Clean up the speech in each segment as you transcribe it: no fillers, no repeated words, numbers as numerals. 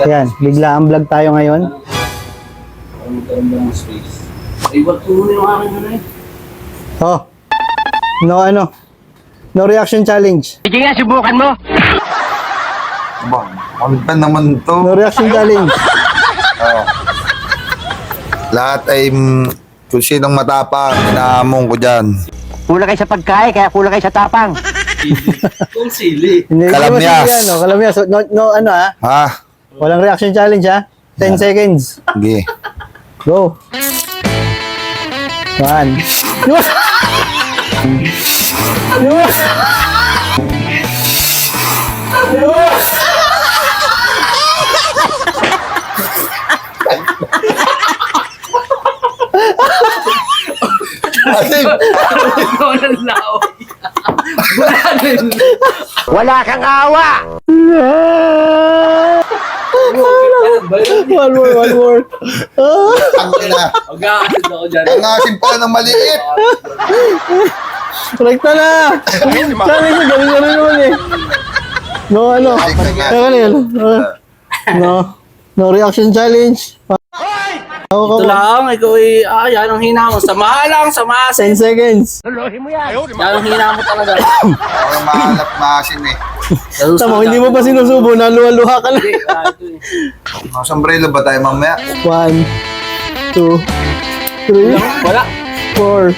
Yan, bigla ang vlog tayo ngayon. Magkaroon lang ng space. Ay, wag ko muna yung akin na eh. Oh. No reaction challenge. Sige nga, subukan mo. Bang, ano ba naman to? No reaction challenge. Oh. Lahat ay kung sinong matapang, inaamong ko dyan. Kulang kayo sa pagkain, kaya kulang kayo sa tapang. Kung sili. Hindi Kalamyas. mo yan, no? Kalamyas. So, no, Ha? Walang reaction challenge, ha? 10 seconds. Sige. Go. 1. Asim! Ikaw ng laway. Bulanin. Wala kang awa! One more. Ang ina. Mag-aasid ako dyan. Ang asim pa ng maliit. Rekta na! Challenge, galing na rin naman eh. No reaction challenge. Ito lang, ikaw ay, yan ang hina mo. Sama lang, sama. 10 seconds. Yan ang hina mo talaga. Ang mahalap maasim eh. Tama, hindi mo pa sinusubo, naluha-luha ka lang. Hindi, ito eh. Ang sombrero ba tayo mamaya? 1, 2, 3, Wala. 4.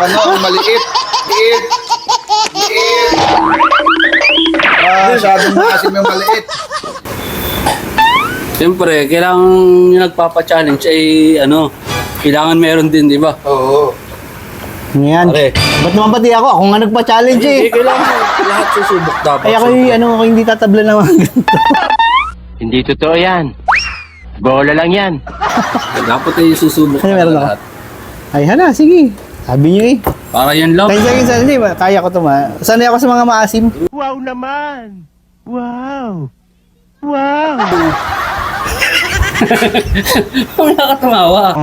Ang maliit. Liit. Masyadong maasim yung maliit. Siyempre, kailangan yung nagpapa-challenge ay kailangan meron din, di ba? Oo. Ngayon. Pare. Ba't naman pati ako? Ako nga nagpa-challenge eh. Hindi, kailangan lahat susubok dapat. Ay ako ako hindi tatabla ng mga ganito. Hindi totoo yan. Bola lang yan. Dapat ay susubok Ano meron ako? lahat. Ay hala, sige. Sabi niyo eh. Para yan lang. 10 seconds, hindi ba? Kaya ko to Sanay ako sa mga maasim. Wow naman! Wow! Kung nakatumawa.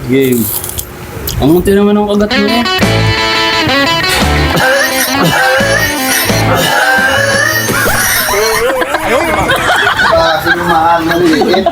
Game. Ang munti naman ang kagat mo. Maasim yung mahal maliit.